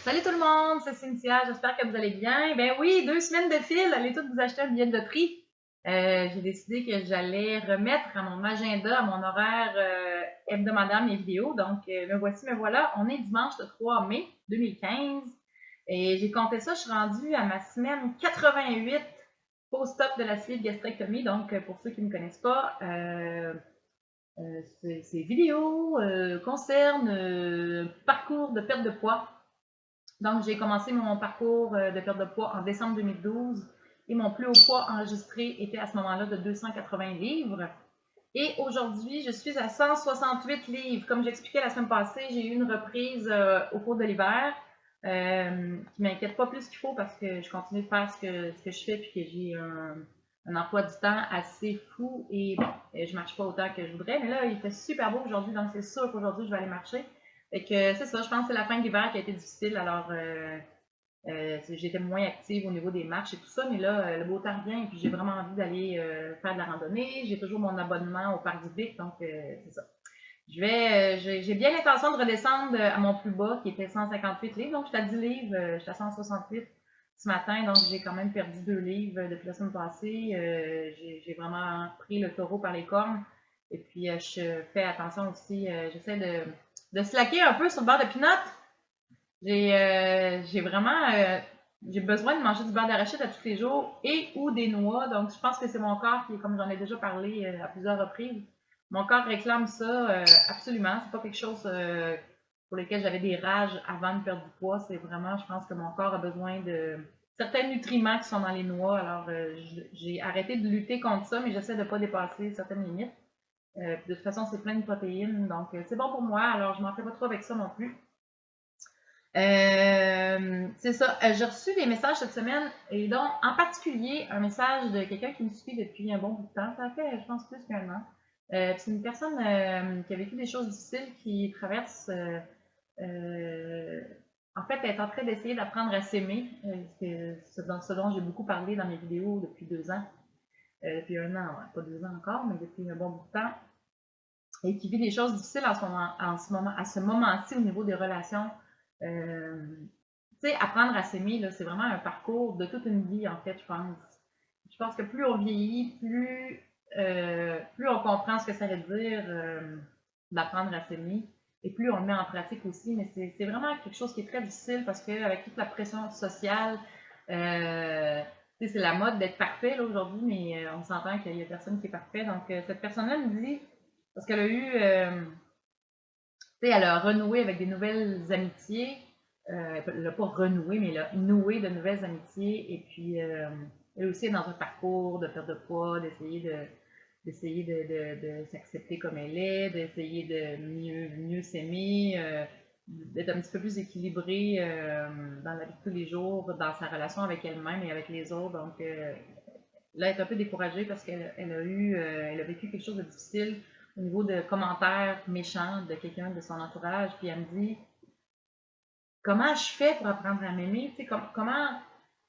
Salut tout le monde, c'est Cynthia, j'espère que vous allez bien. Ben oui, 2 semaines de fil, allez toutes vous acheter un billet de loterie. J'ai décidé que j'allais remettre à mon agenda, à mon horaire hebdomadaire mes vidéos. Donc, me voici, me voilà. On est dimanche le 3 mai 2015 et j'ai compté ça, je suis rendue à ma semaine 88 post-op de la sleeve gastrectomie. Donc, pour ceux qui ne me connaissent pas, ces vidéos concernent parcours de perte de poids. Donc, j'ai commencé mon parcours de perte de poids en décembre 2012 et mon plus haut poids enregistré était à ce moment-là de 280 livres. Et aujourd'hui, je suis à 168 livres. Comme j'expliquais la semaine passée, j'ai eu une reprise au cours de l'hiver qui m'inquiète pas plus qu'il faut parce que je continue de faire ce que je fais puis que j'ai un emploi du temps assez fou et bon, je marche pas autant que je voudrais. Mais là, il fait super beau aujourd'hui, donc c'est sûr qu'aujourd'hui, je vais aller marcher. Fait que c'est ça, je pense que c'est la fin de l'hiver qui a été difficile. Alors, j'étais moins active au niveau des marches et tout ça, mais là, le beau temps revient et puis j'ai vraiment envie d'aller faire de la randonnée. J'ai toujours mon abonnement au Parc du Vic, donc c'est ça. J'ai bien l'intention de redescendre à mon plus bas qui était 158 livres, donc j'étais à 10 livres, j'étais à 168 ce matin, donc j'ai quand même perdu 2 livres depuis la semaine passée. J'ai vraiment pris le taureau par les cornes et puis je fais attention aussi, j'essaie de slacker un peu sur le beurre de pinot. J'ai vraiment j'ai besoin de manger du beurre d'arachide à tous les jours et ou des noix. Donc, je pense que c'est mon corps qui, comme j'en ai déjà parlé à plusieurs reprises, mon corps réclame ça absolument. C'est pas quelque chose pour lequel j'avais des rages avant de perdre du poids. C'est vraiment, je pense que mon corps a besoin de certains nutriments qui sont dans les noix. Alors, j'ai arrêté de lutter contre ça, mais j'essaie de ne pas dépasser certaines limites. De toute façon, c'est plein de protéines, donc c'est bon pour moi. Alors, je m'en fais pas trop avec ça non plus. C'est ça. J'ai reçu des messages cette semaine et donc en particulier un message de quelqu'un qui me suit depuis un bon bout de temps. Ça fait, je pense, plus qu'1 an. C'est une personne qui a vécu des choses difficiles, qui traverse. En fait, elle est en train d'essayer d'apprendre à s'aimer. C'est ce dont j'ai beaucoup parlé dans mes vidéos depuis 2 ans. Depuis 1 an, ouais, pas 2 ans encore, mais depuis un bon bout de temps. Et qui vit des choses difficiles à ce moment-ci au niveau des relations. Euh, tu sais, apprendre à s'aimer, c'est vraiment un parcours de toute une vie, en fait, je pense. Je pense que plus on vieillit, plus on comprend ce que ça veut dire d'apprendre à s'aimer, et plus on le met en pratique aussi. Mais c'est vraiment quelque chose qui est très difficile parce qu'avec toute la pression sociale, c'est la mode d'être parfait aujourd'hui, mais on s'entend qu'il n'y a personne qui est parfait. Donc, cette personne-là me dit, parce qu'elle a eu, tu sais, elle a renoué avec des nouvelles amitiés. Elle n'a pas renoué, mais elle a noué de nouvelles amitiés. Et puis, elle aussi est dans un parcours de perte de poids, d'essayer de s'accepter comme elle est, d'essayer de mieux s'aimer, d'être un petit peu plus équilibrée dans la vie de tous les jours, dans sa relation avec elle-même et avec les autres. Donc, là, elle est un peu découragée parce elle a vécu quelque chose de difficile au niveau de commentaires méchants de quelqu'un de son entourage. Puis elle me dit, comment je fais pour apprendre à m'aimer? Tu sais, comment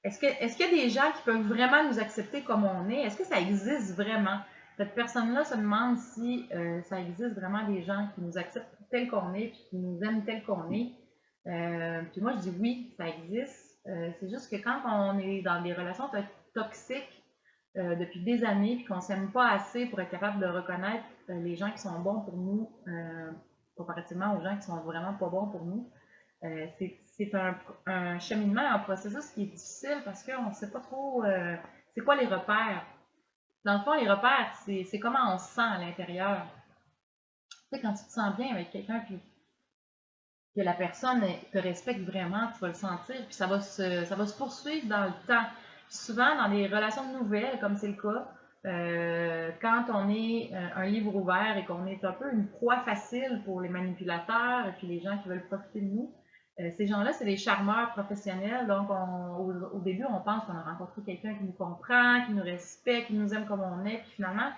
est-ce qu'il y a des gens qui peuvent vraiment nous accepter comme on est? Est-ce que ça existe vraiment? Cette personne-là se demande si ça existe vraiment des gens qui nous acceptent tel qu'on est, puis qui nous aiment tel qu'on est. Puis moi, je dis oui, ça existe. C'est juste que quand on est dans des relations toxiques depuis des années, puis qu'on ne s'aime pas assez pour être capable de reconnaître les gens qui sont bons pour nous, comparativement aux gens qui sont vraiment pas bons pour nous, c'est un cheminement, un processus qui est difficile parce qu'on ne sait pas trop c'est quoi les repères. Dans le fond, les repères, c'est comment on se sent à l'intérieur. Tu sais, quand tu te sens bien avec quelqu'un, puis que la personne te respecte vraiment, tu vas le sentir, puis ça va se poursuivre dans le temps. Puis souvent, dans des relations nouvelles, comme c'est le cas, quand on est un livre ouvert et qu'on est un peu une proie facile pour les manipulateurs et puis les gens qui veulent profiter de nous, ces gens-là, c'est des charmeurs professionnels. Donc, au début, on pense qu'on a rencontré quelqu'un qui nous comprend, qui nous respecte, qui nous aime comme on est. Puis finalement,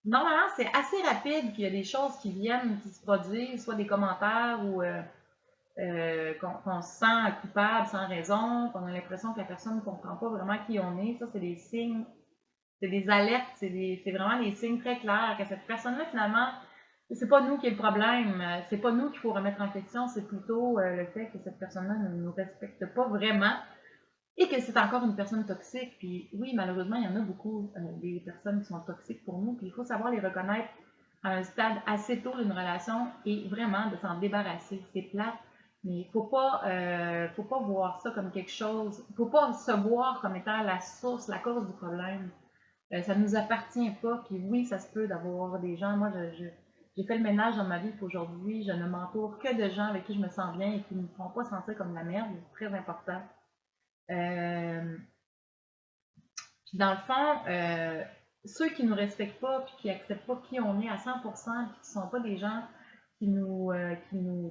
normalement, c'est assez rapide qu'il y a des choses qui viennent, qui se produisent, soit des commentaires ou qu'on se sent coupable sans raison, qu'on a l'impression que la personne ne comprend pas vraiment qui on est. Ça, c'est des signes, c'est des alertes, c'est vraiment des signes très clairs que cette personne-là, finalement, c'est pas nous qui est le problème, c'est pas nous qu'il faut remettre en question, c'est plutôt le fait que cette personne-là ne nous respecte pas vraiment et que c'est encore une personne toxique. Puis oui, malheureusement, il y en a beaucoup des personnes qui sont toxiques pour nous, puis il faut savoir les reconnaître à un stade assez tôt d'une relation et vraiment de s'en débarrasser. C'est plate, mais faut pas voir ça comme quelque chose, faut pas se voir comme étant la source, la cause du problème. Ça ne nous appartient pas. Puis oui, ça se peut d'avoir des gens. Moi, j'ai fait le ménage dans ma vie. Puis aujourd'hui, je ne m'entoure que de gens avec qui je me sens bien et qui ne me font pas sentir comme de la merde. C'est très important. Euh, puis dans le fond, ceux qui ne nous respectent pas puis qui n'acceptent pas qui on est à 100% puis qui ne sont pas des gens qui nous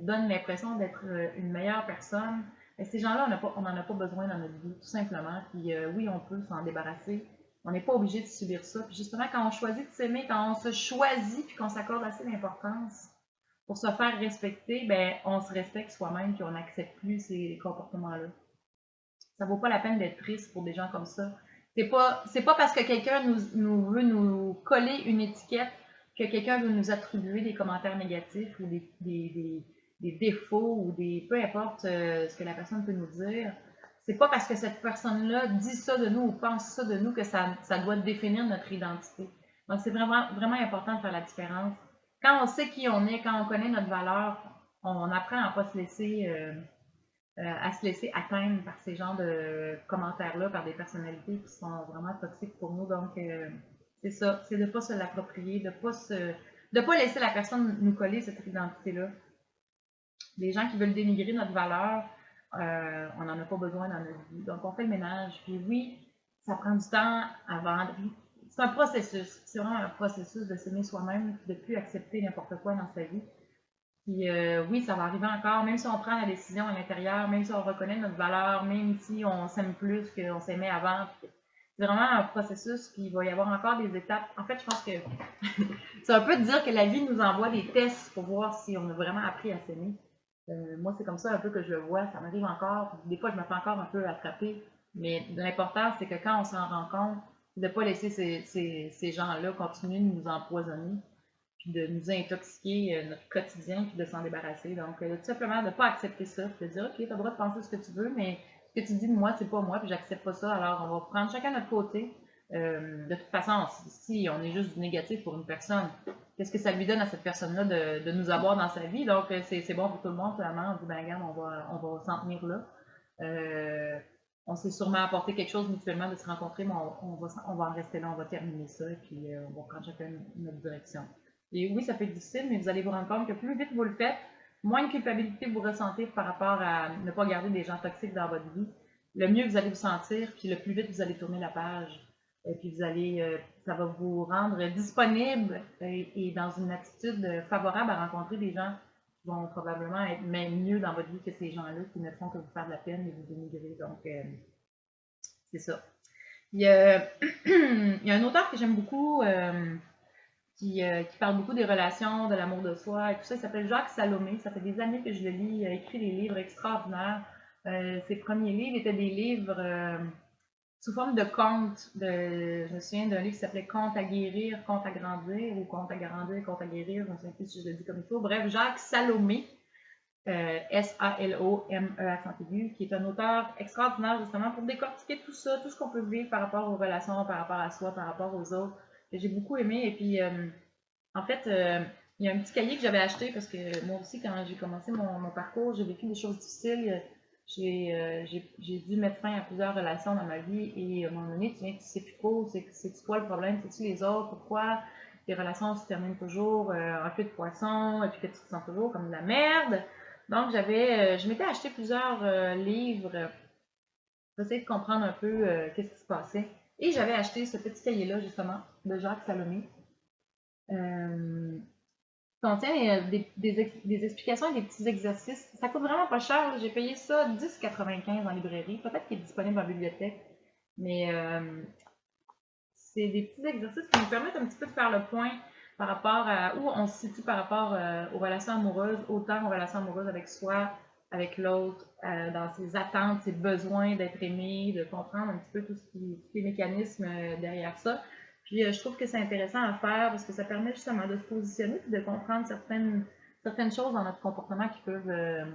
donnent l'impression d'être une meilleure personne, bien, ces gens-là, on n'en a pas besoin dans notre vie, tout simplement. Puis oui, on peut s'en débarrasser. On n'est pas obligé de subir ça. Puis justement, quand on choisit de s'aimer, quand on se choisit puis qu'on s'accorde assez d'importance pour se faire respecter, ben on se respecte soi-même puis on n'accepte plus ces comportements-là. Ça vaut pas la peine d'être triste pour des gens comme ça. C'est pas parce que quelqu'un veut nous coller une étiquette que quelqu'un veut nous attribuer des commentaires négatifs ou des défauts ou peu importe ce que la personne peut nous dire. C'est pas parce que cette personne-là dit ça de nous ou pense ça de nous que ça doit définir notre identité. Donc, c'est vraiment important de faire la différence. Quand on sait qui on est, quand on connaît notre valeur, on apprend à pas se laisser à se laisser atteindre par ces genres de commentaires-là, par des personnalités qui sont vraiment toxiques pour nous. Donc, c'est ça, c'est de ne pas se l'approprier, de pas laisser la personne nous coller cette identité-là. Les gens qui veulent dénigrer notre valeur, on n'en a pas besoin dans notre vie. Donc, on fait le ménage. Puis oui, ça prend du temps avant. C'est un processus. C'est vraiment un processus de s'aimer soi-même, de ne plus accepter n'importe quoi dans sa vie. Puis oui, ça va arriver encore, même si on prend la décision à l'intérieur, même si on reconnaît notre valeur, même si on s'aime plus qu'on s'aimait avant. C'est vraiment un processus, puis il va y avoir encore des étapes. En fait, je pense que c'est un peu de dire que la vie nous envoie des tests pour voir si on a vraiment appris à s'aimer. Moi, c'est comme ça un peu que je le vois. Ça m'arrive encore. Des fois, je me fais encore un peu attraper. Mais l'important, c'est que quand on s'en rend compte, de ne pas laisser ces gens-là continuer de nous empoisonner puis de nous intoxiquer notre quotidien, puis de s'en débarrasser. Donc, tout simplement de ne pas accepter ça, puis de dire, OK, tu as le droit de penser ce que tu veux, mais ce que tu dis de moi, c'est pas moi, puis j'accepte pas ça, alors on va prendre chacun notre côté. De toute façon, si on est juste du négatif pour une personne, qu'est-ce que ça lui donne à cette personne-là de nous avoir dans sa vie? Donc, c'est bon pour tout le monde, finalement. On dit, ben, regarde, on va s'en tenir là. On s'est sûrement apporté quelque chose mutuellement de se rencontrer, mais on va en rester là, on va terminer ça, et puis on va prendre chacun notre direction. Et oui, ça peut être difficile, mais vous allez vous rendre compte que plus vite vous le faites, moins de culpabilité vous ressentez par rapport à ne pas garder des gens toxiques dans votre vie, le mieux vous allez vous sentir, puis le plus vite vous allez tourner la page. Et puis ça va vous rendre disponible et dans une attitude favorable à rencontrer des gens qui vont probablement être même mieux dans votre vie que ces gens-là qui ne font que vous faire de la peine et vous dénigrer. Donc, c'est ça. Il y a, il y a un auteur que j'aime beaucoup qui parle beaucoup des relations, de l'amour de soi et tout ça. Il s'appelle Jacques Salomé. Ça fait des années que je le lis. Il a écrit des livres extraordinaires. Ses premiers livres étaient des livres sous forme de contes. Je me souviens d'un livre qui s'appelait Contes à guérir, Contes à grandir, ou Contes à grandir, Contes à guérir. Je ne sais plus si je le dis comme il faut. Bref, Jacques Salomé, S-A-L-O-M-E accent aigu, qui est un auteur extraordinaire justement pour décortiquer tout ça, tout ce qu'on peut vivre par rapport aux relations, par rapport à soi, par rapport aux autres, que j'ai beaucoup aimé. Et puis, en fait, il y a un petit cahier que j'avais acheté parce que moi aussi, quand j'ai commencé mon parcours, j'ai vécu des choses difficiles. J'ai dû mettre fin à plusieurs relations dans ma vie et à un moment donné, tu sais plus trop, c'est quoi le problème, c'est-tu les autres, pourquoi les relations se terminent toujours en queue de poisson et puis que tu te sens toujours comme de la merde. Donc, je m'étais acheté plusieurs livres pour essayer de comprendre un peu qu'est-ce qui se passait. Et j'avais acheté ce petit cahier-là, justement, de Jacques Salomé. Contient des explications et des petits exercices. Ça coûte vraiment pas cher. J'ai payé ça 10,95 en librairie. Peut-être qu'il est disponible en bibliothèque. Mais c'est des petits exercices qui nous permettent un petit peu de faire le point par rapport à où on se situe par rapport aux relations amoureuses, autant aux relations amoureuses avec soi, avec l'autre, dans ses attentes, ses besoins d'être aimé, de comprendre un petit peu tous les mécanismes derrière ça. Puis je trouve que c'est intéressant à faire parce que ça permet justement de se positionner et de comprendre certaines choses dans notre comportement qui peuvent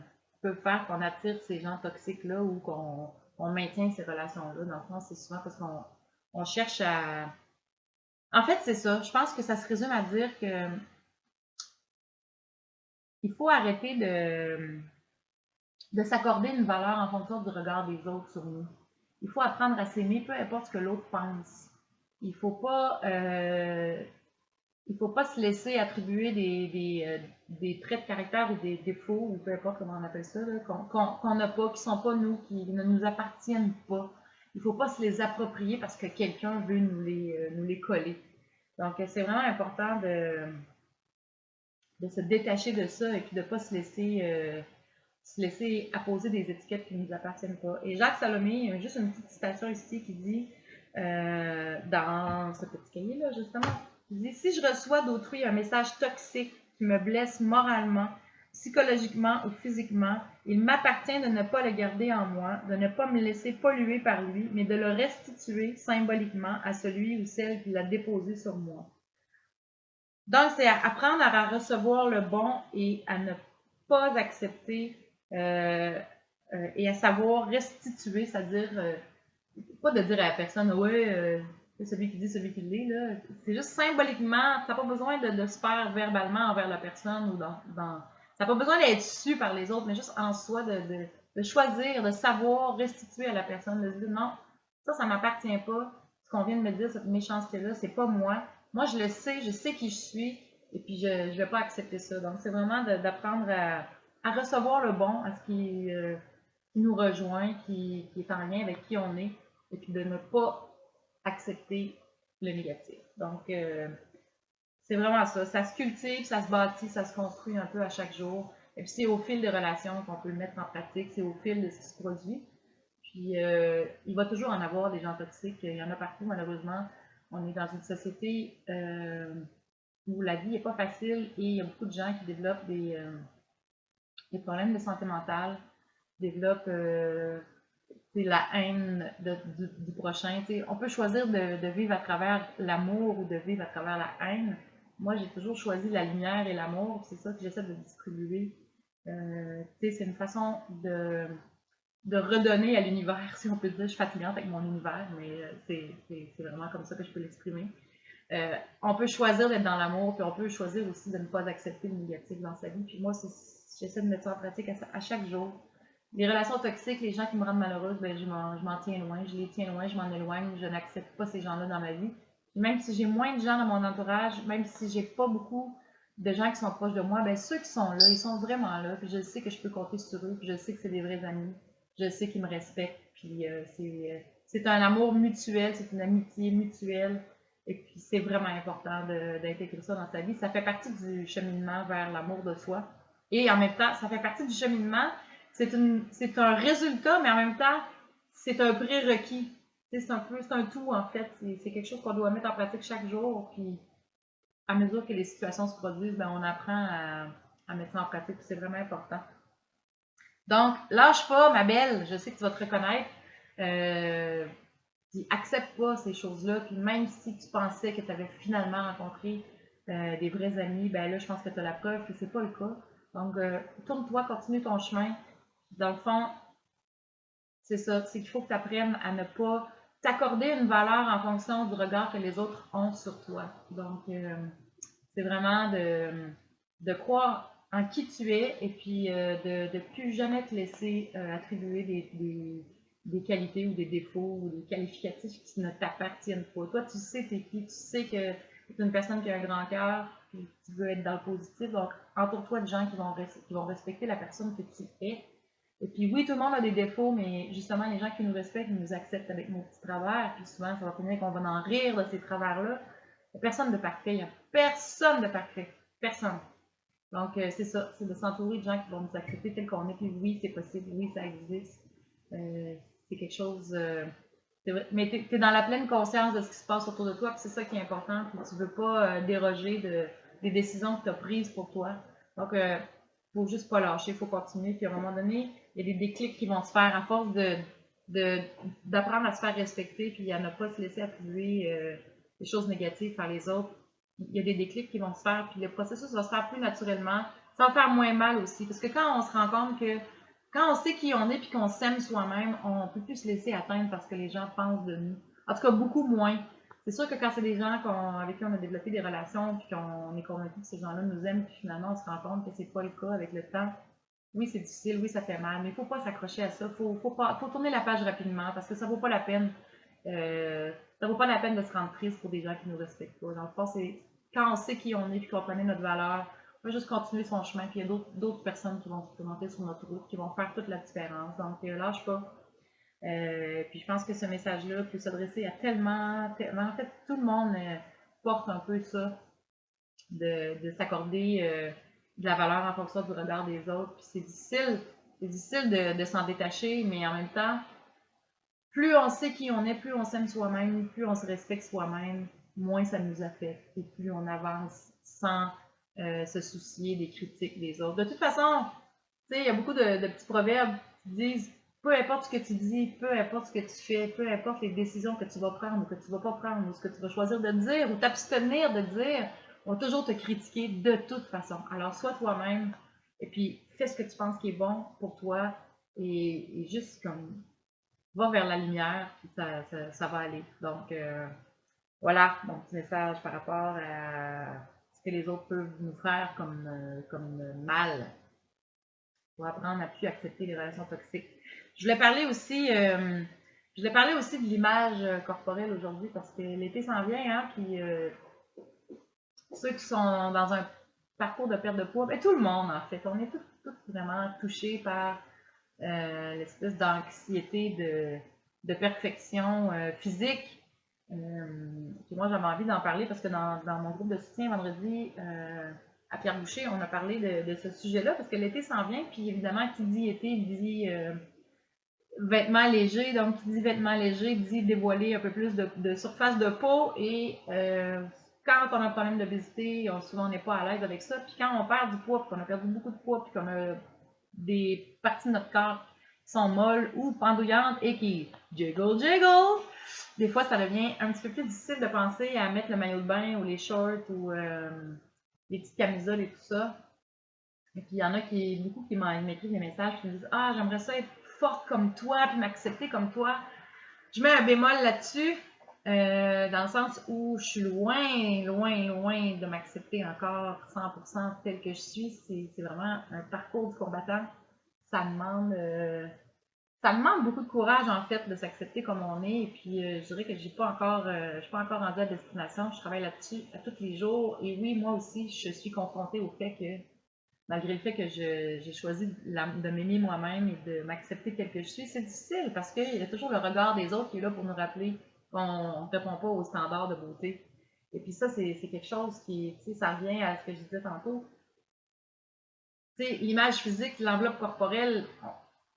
faire qu'on attire ces gens toxiques-là ou qu'on maintient ces relations-là. Dans le fond, c'est souvent parce qu'on cherche à... En fait, c'est ça. Je pense que ça se résume à dire que il faut arrêter de s'accorder une valeur en fonction du regard des autres sur nous. Il faut apprendre à s'aimer, peu importe ce que l'autre pense. Il ne faut pas se laisser attribuer des traits de caractère ou des défauts, ou peu importe comment on appelle ça, qu'on n'a pas, qui ne sont pas nous, qui ne nous appartiennent pas. Il ne faut pas se les approprier parce que quelqu'un veut nous les coller. Donc, c'est vraiment important de se détacher de ça et puis de ne pas se laisser apposer des étiquettes qui ne nous appartiennent pas. Et Jacques Salomé, il y a juste une petite citation ici qui dit, dans ce petit cahier-là, justement, il dit « Si je reçois d'autrui un message toxique qui me blesse moralement, psychologiquement ou physiquement, il m'appartient de ne pas le garder en moi, de ne pas me laisser polluer par lui, mais de le restituer symboliquement à celui ou celle qui l'a déposé sur moi. » Donc, c'est apprendre à recevoir le bon et à ne pas accepter et à savoir restituer, c'est-à-dire pas de dire à la personne, ouais, c'est celui qui dit, celui qui l'est, là. C'est juste symboliquement, tu n'as pas besoin de se faire verbalement envers la personne ou ça n'a pas besoin d'être su par les autres, mais juste en soi de choisir, de savoir restituer à la personne, de se dire non, ça m'appartient pas. Ce qu'on vient de me dire, cette méchanceté-là, c'est pas moi. Moi, je le sais, je sais qui je suis, et puis je ne vais pas accepter ça. Donc, c'est vraiment d'apprendre à recevoir le bon, à ce qui nous rejoint, qui est en lien avec qui on est, et puis de ne pas accepter le négatif. Donc, c'est vraiment ça. Ça se cultive, ça se bâtit, ça se construit un peu à chaque jour. Et puis, c'est au fil des relations qu'on peut le mettre en pratique, c'est au fil de ce qui se produit. Puis, il va toujours en avoir des gens toxiques. Il y en a partout, malheureusement. On est dans une société où la vie n'est pas facile et il y a beaucoup de gens qui développent des problèmes de santé mentale, développent la haine du prochain. T'sais, on peut choisir de vivre à travers l'amour ou de vivre à travers la haine. Moi, j'ai toujours choisi la lumière et l'amour. C'est ça que j'essaie de distribuer. C'est une façon de redonner à l'univers, si on peut dire. Je suis fatigante avec mon univers, mais c'est vraiment comme ça que je peux l'exprimer. On peut choisir d'être dans l'amour, puis on peut choisir aussi de ne pas accepter le négatif dans sa vie. Puis moi, j'essaie de mettre ça en pratique à chaque jour. Les relations toxiques, les gens qui me rendent malheureuse, ben, je m'en tiens loin, je les tiens loin, je m'en éloigne, je n'accepte pas ces gens-là dans ma vie. Puis même si j'ai moins de gens dans mon entourage, même si j'ai pas beaucoup de gens qui sont proches de moi, ben ceux qui sont là, ils sont vraiment là, puis je sais que je peux compter sur eux, puis je sais que c'est des vrais amis, je sais qu'ils me respectent, puis c'est un amour mutuel, c'est une amitié mutuelle, et puis c'est vraiment important d'intégrer ça dans sa vie. Ça fait partie du cheminement vers l'amour de soi, et en même temps, ça fait partie du cheminement. C'est un résultat, mais en même temps, c'est un prérequis. C'est un tout, en fait. C'est quelque chose qu'on doit mettre en pratique chaque jour. Puis, à mesure que les situations se produisent, ben, on apprend à mettre ça en pratique. C'est vraiment important. Donc, lâche pas, ma belle. Je sais que tu vas te reconnaître. Puis, accepte pas ces choses-là. Puis, même si tu pensais que tu avais finalement rencontré des vrais amis, ben là, je pense que tu as la preuve que c'est pas le cas. Donc, tourne-toi, continue ton chemin. Dans le fond, c'est ça, c'est qu'il faut que tu apprennes à ne pas t'accorder une valeur en fonction du regard que les autres ont sur toi. Donc, c'est vraiment de croire en qui tu es et puis de ne plus jamais te laisser attribuer des qualités ou des défauts ou des qualificatifs qui ne t'appartiennent pas. Toi, tu sais t'es qui, tu sais que tu es une personne qui a un grand cœur, puis tu veux être dans le positif. Donc, entoure-toi de gens qui vont respecter la personne que tu es. Et puis oui, tout le monde a des défauts, mais justement, les gens qui nous respectent, ils nous acceptent avec nos petits travers. Puis souvent, ça va finir qu'on va en rire de ces travers-là. Il n'y a personne de parfait. Il n'y a personne de parfait. Personne. Donc, c'est ça. C'est de s'entourer de gens qui vont nous accepter tel qu'on est. Puis oui, c'est possible. Oui, ça existe. C'est quelque chose... mais tu es dans la pleine conscience de ce qui se passe autour de toi. Puis c'est ça qui est important. Puis tu ne veux pas déroger des décisions que tu as prises pour toi. Donc, il ne faut juste pas lâcher. Il faut continuer. Puis à un moment donné, il y a des déclics qui vont se faire à force d'apprendre à se faire respecter, puis à ne pas se laisser attribuer des choses négatives par les autres, il y a des déclics qui vont se faire, puis le processus va se faire plus naturellement. Ça va faire moins mal aussi, parce que quand on se rend compte que, quand on sait qui on est puis qu'on s'aime soi-même, on peut plus se laisser atteindre parce que les gens pensent de nous. En tout cas, beaucoup moins. C'est sûr que quand c'est des gens avec qui on a développé des relations puis qu'on est convaincu que ces gens-là nous aiment, puis finalement on se rend compte que c'est pas le cas avec le temps. Oui, c'est difficile, oui, ça fait mal, mais il ne faut pas s'accrocher à ça. Faut tourner la page rapidement parce que ça vaut pas la peine. Ça vaut pas la peine de se rendre triste pour des gens qui ne nous respectent pas. Dans le fond, c'est quand on sait qui on est et qu'on connaît notre valeur, on va juste continuer son chemin. Puis il y a d'autres personnes qui vont se présenter sur notre route, qui vont faire toute la différence. Donc, lâche pas. Puis je pense que ce message-là peut s'adresser à tellement. En fait, tout le monde porte un peu ça, de s'accorder de la valeur en fonction du regard des autres. Puis c'est difficile de s'en détacher, mais en même temps, plus on sait qui on est, plus on s'aime soi-même, plus on se respecte soi-même, moins ça nous affecte et plus on avance sans se soucier des critiques des autres. De toute façon, tu sais, il y a beaucoup de petits proverbes qui disent peu importe ce que tu dis, peu importe ce que tu fais, peu importe les décisions que tu vas prendre ou que tu ne vas pas prendre, ou ce que tu vas choisir de dire ou t'abstenir de dire, on va toujours te critiquer de toute façon. Alors, sois toi-même et puis fais ce que tu penses qui est bon pour toi et juste comme va vers la lumière, puis ça va aller. Donc, voilà mon petit message par rapport à ce que les autres peuvent nous faire comme mal pour apprendre à plus accepter les relations toxiques. Je voulais parler aussi de l'image corporelle aujourd'hui parce que l'été s'en vient, hein, puis ceux qui sont dans un parcours de perte de poids, ben, tout le monde en fait, on est tous vraiment touchés par l'espèce d'anxiété de perfection physique. Puis moi, j'avais envie d'en parler parce que dans mon groupe de soutien vendredi à Pierre Boucher, on a parlé de ce sujet-là parce que l'été s'en vient. Puis évidemment, qui dit été dit vêtements légers. Donc, qui dit vêtements légers dit dévoiler un peu plus de surface de peau. Et quand on a un problème d'obésité, souvent on n'est pas à l'aise avec ça. Puis quand on perd du poids, puis qu'on a perdu beaucoup de poids, puis qu'on a des parties de notre corps qui sont molles ou pendouillantes et qui jiggle, jiggle, des fois ça devient un petit peu plus difficile de penser à mettre le maillot de bain ou les shorts ou les petites camisoles et tout ça. Et puis il y en a beaucoup qui m'écrivent des messages qui me disent ah, j'aimerais ça être forte comme toi puis m'accepter comme toi. Je mets un bémol là-dessus. Dans le sens où je suis loin de m'accepter encore 100% tel que je suis. C'est vraiment un parcours du combattant. Ça demande beaucoup de courage, en fait, de s'accepter comme on est. Et puis, je dirais que je suis pas encore rendue à destination. Je travaille là-dessus à tous les jours. Et oui, moi aussi, je suis confrontée au fait que, malgré le fait que j'ai choisi de m'aimer moi-même et de m'accepter tel que je suis, c'est difficile parce qu'il y a toujours le regard des autres qui est là pour nous rappeler qu'on ne répond pas aux standards de beauté. Et puis ça, c'est quelque chose qui, tu sais, ça revient à ce que je disais tantôt. Tu sais, l'image physique, l'enveloppe corporelle,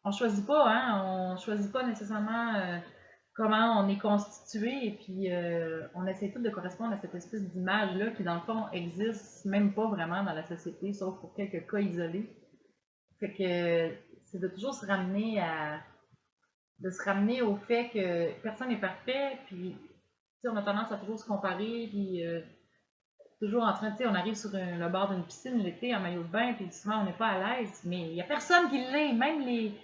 on choisit pas, hein, on choisit pas nécessairement comment on est constitué et puis on essaie tout de correspondre à cette espèce d'image-là qui, dans le fond, existe même pas vraiment dans la société, sauf pour quelques cas isolés. Fait que c'est de toujours se ramener au fait que personne n'est parfait, puis on a tendance à toujours se comparer, puis toujours en train, tu sais, on arrive sur le bord d'une piscine l'été en maillot de bain, puis souvent on n'est pas à l'aise, mais il n'y a personne qui l'est, même les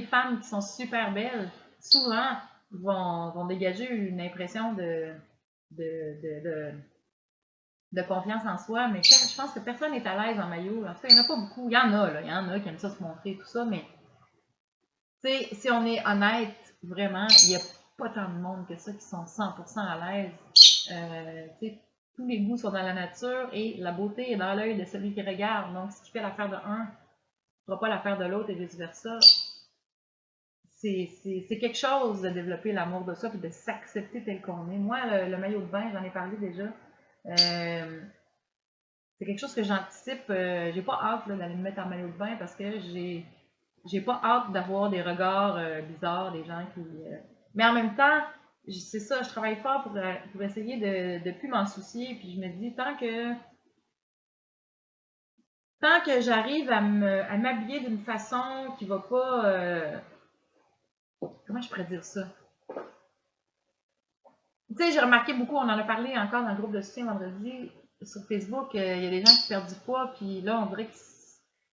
femmes qui sont super belles, souvent vont dégager une impression de confiance en soi, mais je pense que personne n'est à l'aise en maillot. En tout cas, il n'y en a pas beaucoup. Il y en a, là, il y en a qui aiment ça se montrer et tout ça, mais si on est honnête, vraiment, il n'y a pas tant de monde que ça qui sont 100% à l'aise. Tous les goûts sont dans la nature et la beauté est dans l'œil de celui qui regarde. Donc, ce qui fait l'affaire de un ne fera pas l'affaire de l'autre et vice-versa. C'est quelque chose de développer l'amour de soi et de s'accepter tel qu'on est. Moi, le maillot de bain, j'en ai parlé déjà. C'est quelque chose que j'anticipe. J'ai pas hâte d'aller me mettre en maillot de bain parce que j'ai pas hâte d'avoir des regards bizarres des gens qui. Mais en même temps, c'est ça, je travaille fort pour essayer de plus m'en soucier. Puis je me dis, tant que j'arrive à m'habiller d'une façon qui va pas. Comment je pourrais dire ça? Tu sais, j'ai remarqué beaucoup, on en a parlé encore dans le groupe de soutien vendredi sur Facebook, il y a des gens qui perdent du poids, puis là, on dirait que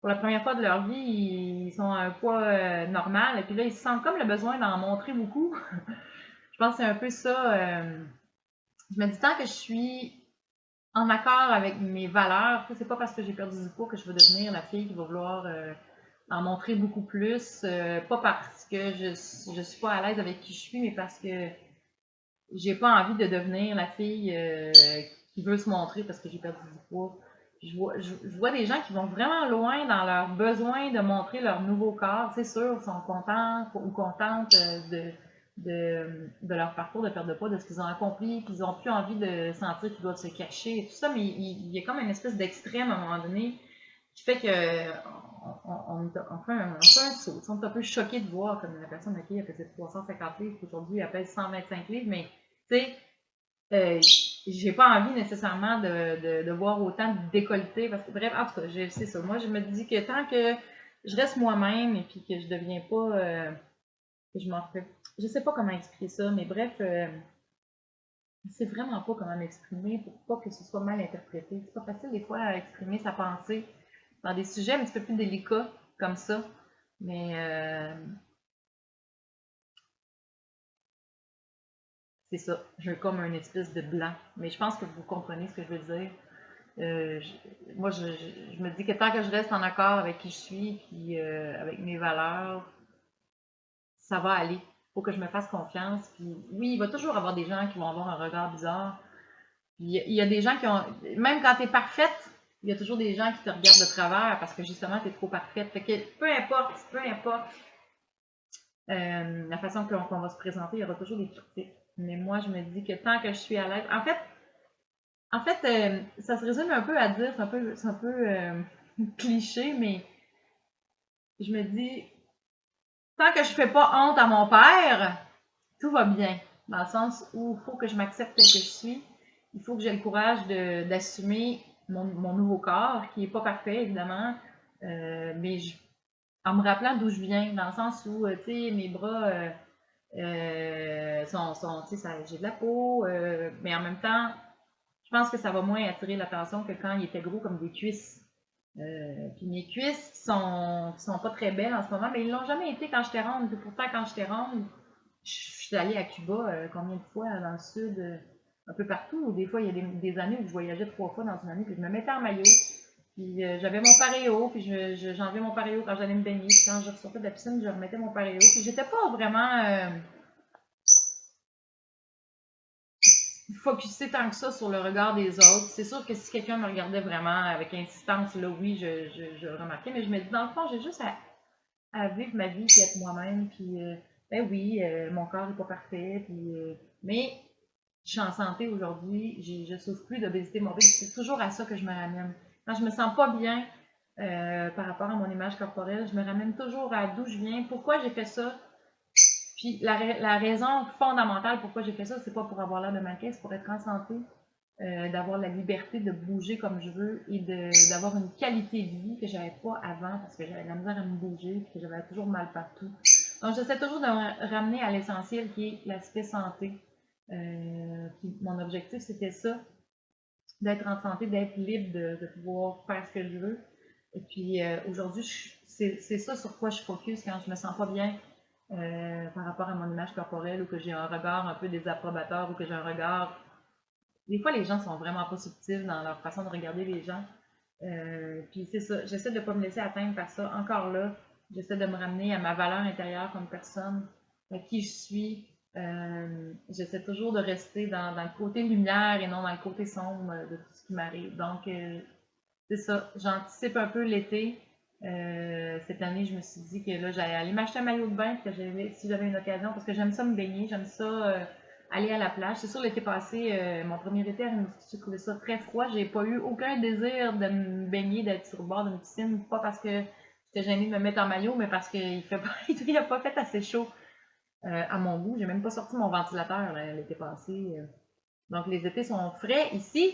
pour la première fois de leur vie, ils sont à un poids normal, et puis là, ils sentent comme le besoin d'en montrer beaucoup. Je pense que c'est un peu ça. Je me dis, tant que je suis en accord avec mes valeurs, c'est pas parce que j'ai perdu du poids que je vais devenir la fille qui va vouloir en montrer beaucoup plus. Pas parce que je suis pas à l'aise avec qui je suis, mais parce que j'ai pas envie de devenir la fille qui veut se montrer parce que j'ai perdu du poids. Je vois des gens qui vont vraiment loin dans leur besoin de montrer leur nouveau corps. C'est sûr, ils sont contents ou contentes de leur parcours de perte de poids, de ce qu'ils ont accompli, qu'ils n'ont plus envie de sentir qu'ils doivent se cacher et tout ça, mais il y a comme une espèce d'extrême à un moment donné qui fait que on fait un saut. On est un peu choqué de voir comme la personne à qui elle faisait 350 livres, aujourd'hui elle pèse 125 livres, mais tu sais, j'ai pas envie nécessairement de voir autant de décolleté, parce que bref, en tout cas, c'est ça. Moi, je me dis que tant que je reste moi-même et puis que je deviens pas, que je m'en fais, je sais pas comment expliquer ça, mais bref, je sais vraiment pas comment m'exprimer pour pas que ce soit mal interprété. C'est pas facile des fois à exprimer sa pensée dans des sujets un petit peu plus délicats comme ça, mais c'est ça. J'ai comme une espèce de blanc, mais je pense que vous comprenez ce que je veux dire. Moi, je me dis que tant que je reste en accord avec qui je suis, puis avec mes valeurs, ça va aller. Il faut que je me fasse confiance. Puis oui, il va toujours avoir des gens qui vont avoir un regard bizarre. Puis il y a des gens qui ont. Même quand tu es parfaite, il y a toujours des gens qui te regardent de travers parce que justement, tu es trop parfaite. Fait que peu importe la façon qu'on va se présenter, il y aura toujours des critiques. Mais moi, je me dis que tant que je suis à l'aise. En fait, ça se résume un peu à dire, c'est un peu cliché, mais je me dis, tant que je fais pas honte à mon père, tout va bien. Dans le sens où il faut que je m'accepte tel que je suis. Il faut que j'ai le courage d'assumer mon nouveau corps, qui n'est pas parfait, évidemment, mais en me rappelant d'où je viens, dans le sens où, tu sais, mes bras tu sais, j'ai de la peau, mais en même temps, je pense que ça va moins attirer l'attention que quand il était gros comme des cuisses. Puis mes cuisses qui sont pas très belles en ce moment, mais ils l'ont jamais été quand j'étais ronde. Puis pourtant, quand j'étais ronde, je suis allée à Cuba combien de fois dans le sud, un peu partout. Des fois, il y a des années où je voyageais 3 fois dans une année, puis je me mettais en maillot. Puis j'avais mon paréo, puis j'enlevais mon paréo quand j'allais me baigner. Puis quand je ressortais de la piscine, je remettais mon paréo. Puis j'étais pas vraiment focusée tant que ça sur le regard des autres. C'est sûr que si quelqu'un me regardait vraiment avec insistance, là, oui, je le remarquais. Mais je me dis, dans le fond, j'ai juste à vivre ma vie, puis être moi-même. Puis, ben oui, mon corps n'est pas parfait. Puis, mais je suis en santé aujourd'hui. Je ne souffre plus d'obésité morbide. C'est toujours à ça que je me ramène. Quand je me sens pas bien par rapport à mon image corporelle, je me ramène toujours à d'où je viens, pourquoi j'ai fait ça. Puis la raison fondamentale pourquoi j'ai fait ça, c'est pas pour avoir l'air de mannequin, c'est pour être en santé, d'avoir la liberté de bouger comme je veux et d'avoir une qualité de vie que j'avais pas avant parce que j'avais de la misère à me bouger et que j'avais toujours mal partout. Donc j'essaie toujours de me ramener à l'essentiel qui est l'aspect santé. Puis mon objectif c'était ça, d'être en santé, d'être libre de pouvoir faire ce que je veux. Et puis aujourd'hui, c'est ça sur quoi je focus quand je me sens pas bien par rapport à mon image corporelle ou que j'ai un regard un peu désapprobateur ou que j'ai un regard. Des fois, les gens sont vraiment pas subtils dans leur façon de regarder les gens. Puis c'est ça, j'essaie de ne pas me laisser atteindre par ça. Encore là, j'essaie de me ramener à ma valeur intérieure comme personne, à qui je suis. J'essaie toujours de rester dans le côté lumière et non dans le côté sombre de tout ce qui m'arrive. Donc, c'est ça, j'anticipe un peu l'été. Cette année, je me suis dit que là, j'allais aller m'acheter un maillot de bain, que si j'avais une occasion, parce que j'aime ça me baigner, j'aime ça aller à la plage. C'est sûr, l'été passé, mon premier été à Rimouski, j'ai trouvé ça très froid. J'ai pas eu aucun désir de me baigner, d'être sur le bord d'une piscine, pas parce que j'étais gênée de me mettre en maillot, mais parce qu'il fait pas, il a pas fait assez chaud à mon goût. J'ai même pas sorti mon ventilateur l'été passé. Donc les étés sont frais ici.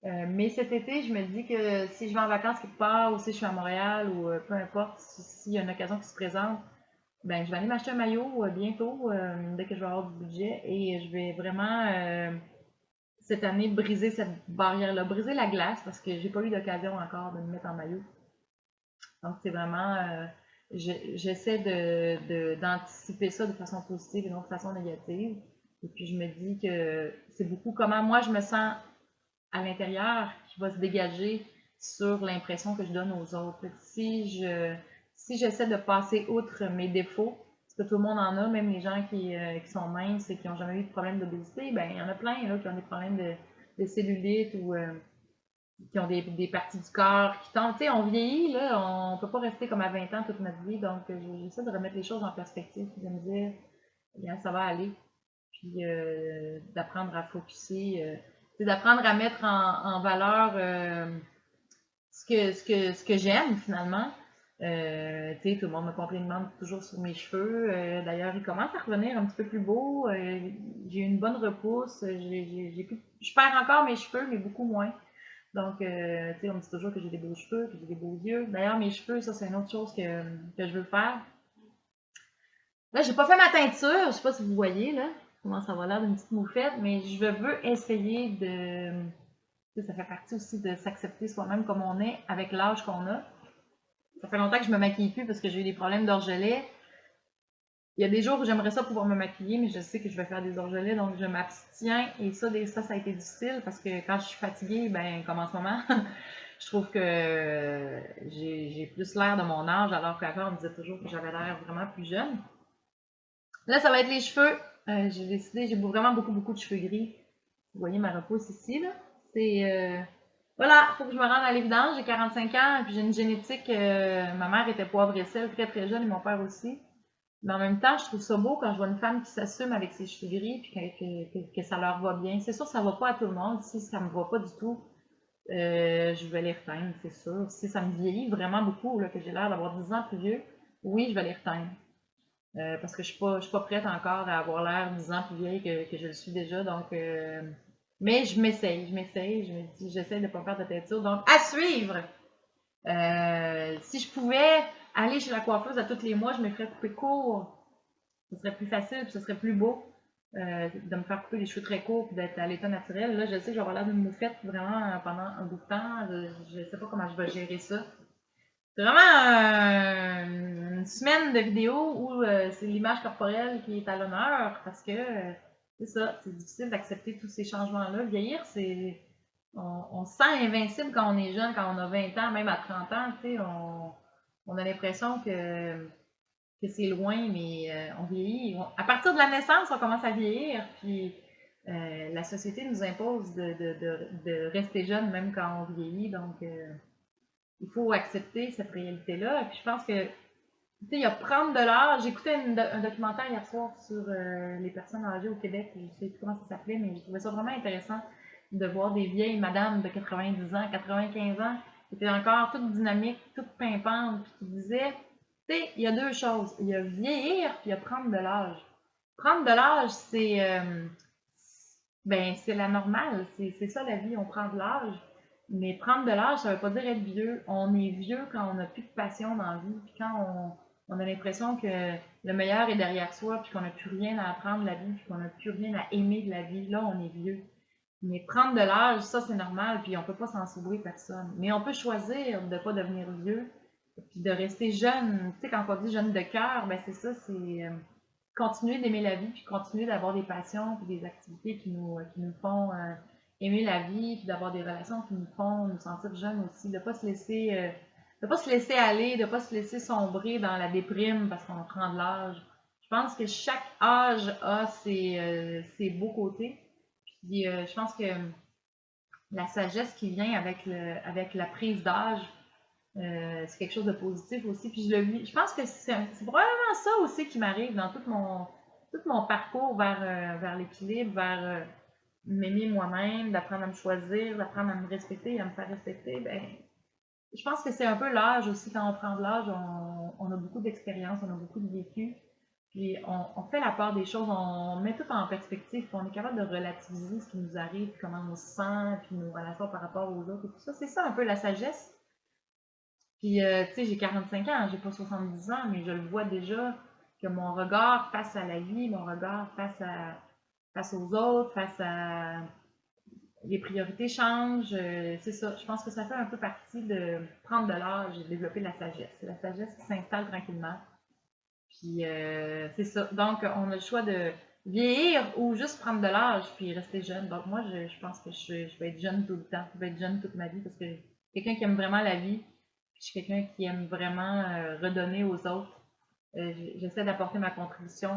Mais cet été, je me dis que si je vais en vacances quelque part ou si je suis à Montréal ou peu importe, s'il y a une occasion qui se présente, Ben, je vais aller m'acheter un maillot bientôt, dès que je vais avoir du budget, et je vais vraiment cette année briser cette barrière-là, briser la glace parce que j'ai pas eu l'occasion encore de me mettre en maillot. Donc c'est vraiment, j'essaie d'anticiper ça de façon positive et non de façon négative. Et puis je me dis que c'est beaucoup comment moi je me sens à l'intérieur qui va se dégager sur l'impression que je donne aux autres. Si j'essaie de passer outre mes défauts, parce que tout le monde en a, même les gens qui sont minces et qui n'ont jamais eu de problème d'obésité, ben il y en a plein là, qui ont des problèmes de cellulite ou qui ont des parties du corps qui tombent. Tu sais, on vieillit, là, on peut pas rester comme à 20 ans toute notre vie, donc j'essaie de remettre les choses en perspective, de me dire, bien, ça va aller, puis d'apprendre à focuser, d'apprendre à mettre en valeur ce que j'aime finalement. Tu sais, tout le monde me complimente toujours sur mes cheveux. D'ailleurs, ils commencent à revenir un petit peu plus beaux. J'ai une bonne repousse. Je perds encore mes cheveux, mais beaucoup moins. Donc, tu sais, on me dit toujours que j'ai des beaux cheveux, que j'ai des beaux yeux. D'ailleurs, mes cheveux, ça, c'est une autre chose que je veux faire. Là, j'ai pas fait ma teinture. Je sais pas si vous voyez, là, comment ça va l'air d'une petite moufette, mais je veux essayer de... Tu sais, ça fait partie aussi de s'accepter soi-même comme on est avec l'âge qu'on a. Ça fait longtemps que je me maquille plus parce que j'ai eu des problèmes d'orgelets. Il y a des jours où j'aimerais ça pouvoir me maquiller, mais je sais que je vais faire des orgelets, donc je m'abstiens. Et ça a été difficile parce que quand je suis fatiguée, ben, comme en ce moment, je trouve que j'ai plus l'air de mon âge, alors qu'avant, on me disait toujours que j'avais l'air vraiment plus jeune. Là, ça va être les cheveux. J'ai décidé, j'ai vraiment beaucoup de cheveux gris. Vous voyez ma repousse ici, là. C'est. Voilà, il faut que je me rende à l'évidence. J'ai 45 ans, et puis j'ai une génétique. Ma mère était poivre et sel très jeune, et mon père aussi. Mais en même temps, je trouve ça beau quand je vois une femme qui s'assume avec ses cheveux gris, puis que ça leur va bien. C'est sûr, ça va pas à tout le monde. Si ça me va pas du tout, je vais les reteindre, c'est sûr. Si ça me vieillit vraiment beaucoup, là, que j'ai l'air d'avoir 10 ans plus vieux, oui, je vais les reteindre. Parce que je suis pas prête encore à avoir l'air 10 ans plus vieille que je le suis déjà. Donc, mais je m'essaye, je me dis, j'essaie de pas faire de teinture. Donc, à suivre! Si je pouvais aller chez la coiffeuse à tous les mois, je me ferais couper court. Ce serait plus facile, puis ce serait plus beau de me faire couper les cheveux très courts, puis d'être à l'état naturel. Là, je sais que je vais avoir l'air d'une moufette vraiment pendant un bout de temps. Je ne sais pas comment je vais gérer ça. C'est vraiment une semaine de vidéos où c'est l'image corporelle qui est à l'honneur parce que c'est ça, c'est difficile d'accepter tous ces changements-là. Vieillir, c'est. On se sent invincible quand on est jeune, quand on a 20 ans, même à 30 ans, tu sais, on a l'impression que c'est loin, mais on vieillit. À partir de la naissance, on commence à vieillir, puis la société nous impose de rester jeune même quand on vieillit, donc il faut accepter cette réalité-là. Et puis je pense que, tu sais, il y a prendre de l'âge. J'écoutais un documentaire hier soir sur les personnes âgées au Québec, je sais plus comment ça s'appelait, mais je trouvais ça vraiment intéressant de voir des vieilles madames de 90 ans, 95 ans, qui étaient encore toutes dynamiques, toutes pimpantes, puis qui disaient, tu sais, il y a deux choses. Il y a vieillir, puis il y a prendre de l'âge. Prendre de l'âge, ben, c'est la normale. C'est ça la vie, on prend de l'âge. Mais prendre de l'âge, ça veut pas dire être vieux. On est vieux quand on n'a plus de passion dans la vie, puis quand on a l'impression que le meilleur est derrière soi, puis qu'on n'a plus rien à apprendre de la vie, puis qu'on n'a plus rien à aimer de la vie. Là, on est vieux. Mais prendre de l'âge, ça, c'est normal, puis on peut pas s'en sauver personne. Mais on peut choisir de pas devenir vieux, puis de rester jeune. Tu sais, quand on dit jeune de cœur, ben c'est ça, c'est continuer d'aimer la vie, puis continuer d'avoir des passions, puis des activités qui nous font aimer la vie, puis d'avoir des relations qui nous font nous sentir jeunes aussi, de pas se laisser aller, de pas se laisser sombrer dans la déprime parce qu'on prend de l'âge. Je pense que chaque âge a ses beaux côtés. Puis je pense que la sagesse qui vient avec la prise d'âge, c'est quelque chose de positif aussi. Puis je le vis. Je pense que c'est probablement ça aussi qui m'arrive dans tout mon parcours vers l'équilibre, vers m'aimer moi-même, d'apprendre à me choisir, d'apprendre à me respecter et à me faire respecter. Ben, je pense que c'est un peu l'âge aussi. Quand on prend de l'âge, on a beaucoup d'expérience, on a beaucoup de vécu. Puis on fait la part des choses, on met tout en perspective, puis on est capable de relativiser ce qui nous arrive, puis comment on se sent, puis nos relations par rapport aux autres et tout ça. C'est ça un peu la sagesse. Puis, tu sais, j'ai 45 ans, j'ai pas 70 ans, mais je le vois déjà que mon regard face à la vie, mon regard face aux autres, face à les priorités changent. C'est ça. Je pense que ça fait un peu partie de prendre de l'âge et de développer de la sagesse. C'est la sagesse qui s'installe tranquillement. Puis c'est ça. Donc, on a le choix de vieillir ou juste prendre de l'âge puis rester jeune. Donc, moi, je pense que je vais être jeune tout le temps. Je vais être jeune toute ma vie parce que je suis quelqu'un qui aime vraiment la vie. Je suis quelqu'un qui aime vraiment redonner aux autres. J'essaie d'apporter ma contribution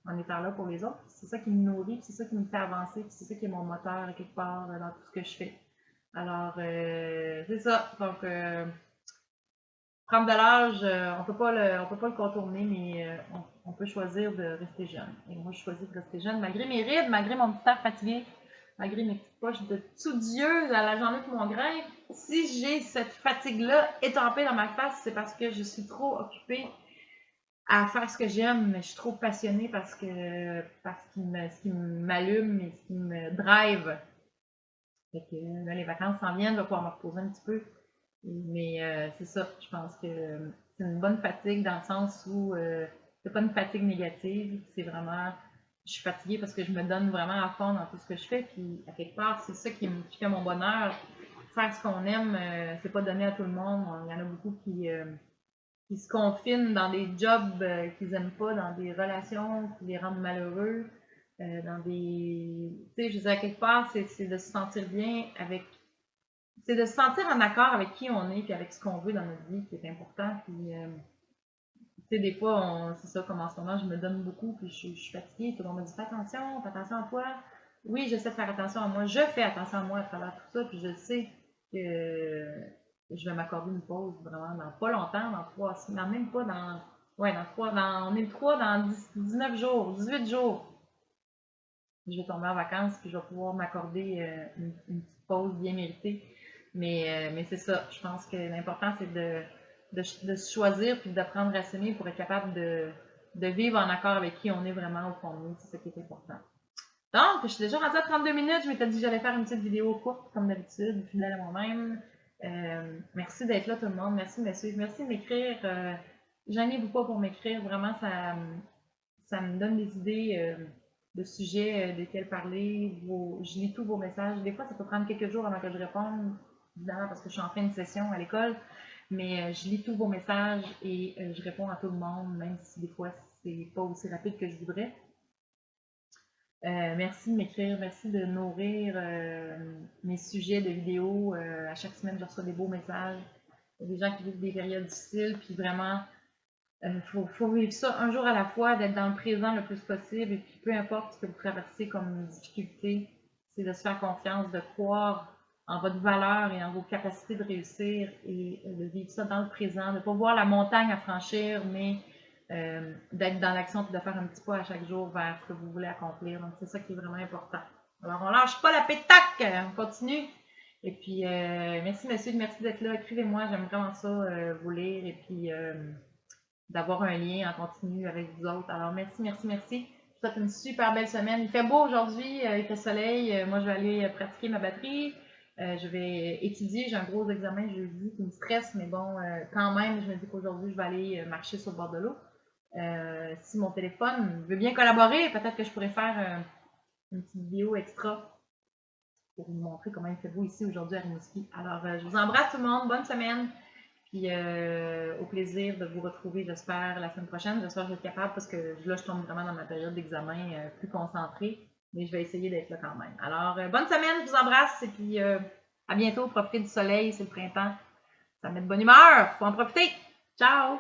en étant là pour les autres. C'est ça qui me nourrit, c'est ça qui me fait avancer, c'est ça qui est mon moteur quelque part dans tout ce que je fais. Alors, c'est ça. Donc, prendre de l'âge, on peut pas le contourner, mais on peut choisir de rester jeune. Et moi, je choisis de rester jeune, malgré mes rides, malgré mon petit air fatigué, malgré mes petites poches de tout Dieu à la journée pour mon grain. Si j'ai cette fatigue-là étampée dans ma face, c'est parce que je suis trop occupée à faire ce que j'aime, mais je suis trop passionnée parce que ce qui m'allume et ce qui me drive. Fait que là, les vacances s'en viennent, je vais pouvoir me reposer un petit peu. Mais c'est ça, je pense que c'est une bonne fatigue dans le sens où c'est pas une fatigue négative, c'est vraiment je suis fatiguée parce que je me donne vraiment à fond dans tout ce que je fais, puis à quelque part, c'est ça qui fait mon bonheur. Faire ce qu'on aime, c'est pas donné à tout le monde. Il y en a beaucoup qui se confinent dans des jobs qu'ils aiment pas, dans des relations qui les rendent malheureux, dans des... Tu sais, je veux dire, à quelque part, c'est de se sentir bien avec... C'est de se sentir en accord avec qui on est, puis avec ce qu'on veut dans notre vie, qui est important, puis... tu sais, des fois, c'est ça, comme en ce moment, je me donne beaucoup, puis je suis fatiguée, tout le monde me dit fais attention à toi. Oui, j'essaie de faire attention à moi, je fais attention à moi à travers tout ça, puis je sais que je vais m'accorder une pause vraiment dans pas longtemps, dans 3 semaines, même pas dans. Ouais, on est le 3 dans 19 jours, 18 jours. Je vais tomber en vacances, puis je vais pouvoir m'accorder une petite pause bien méritée. Mais c'est ça, je pense que l'important, c'est de se choisir puis d'apprendre à s'aimer pour être capable de vivre en accord avec qui on est vraiment au fond de nous. C'est ça qui est important. Donc, je suis déjà rendue à 32 minutes. Je m'étais dit que j'allais faire une petite vidéo courte, comme d'habitude, fidèle à moi-même. Merci d'être là, tout le monde. Merci de me suivre. Merci de m'écrire. Gênez-vous pas pour m'écrire. Vraiment, ça me donne des idées de sujets desquels parler. Je lis tous vos messages. Des fois, ça peut prendre quelques jours avant que je réponde, évidemment, parce que je suis en fin de session à l'école. Mais je lis tous vos messages et je réponds à tout le monde, même si des fois, c'est pas aussi rapide que je voudrais. Merci de m'écrire, merci de nourrir mes sujets de vidéos. À chaque semaine, je reçois des beaux messages. Il y a des gens qui vivent des périodes difficiles, puis vraiment, faut vivre ça un jour à la fois, d'être dans le présent le plus possible, et puis peu importe ce que vous traversez comme difficulté, c'est de se faire confiance, de croire en votre valeur et en vos capacités de réussir, et de vivre ça dans le présent, de ne pas voir la montagne à franchir, mais d'être dans l'action et de faire un petit pas à chaque jour vers ce que vous voulez accomplir. Donc, c'est ça qui est vraiment important. Alors, on lâche pas la pétaque, on continue. Et puis, merci messieurs, merci d'être là. Écrivez-moi, j'aime vraiment ça, vous lire et puis d'avoir un lien en continu avec vous autres. Alors, merci. Je vous souhaite une super belle semaine. Il fait beau aujourd'hui, il fait soleil. Moi, je vais aller pratiquer ma batterie. Je vais étudier, j'ai un gros examen jeudi qui me stresse, mais bon, quand même, je me dis qu'aujourd'hui, je vais aller marcher sur le bord de l'eau. Si mon téléphone veut bien collaborer, peut-être que je pourrais faire une petite vidéo extra pour vous montrer comment il fait beau ici aujourd'hui à Rimouski. Alors, je vous embrasse tout le monde, bonne semaine, puis au plaisir de vous retrouver, j'espère, la semaine prochaine. J'espère que je vais être capable parce que là, je tombe vraiment dans ma période d'examen plus concentrée, mais je vais essayer d'être là quand même. Alors, bonne semaine, je vous embrasse et puis à bientôt, profitez du soleil, c'est le printemps. Ça me met de bonne humeur, faut en profiter. Ciao!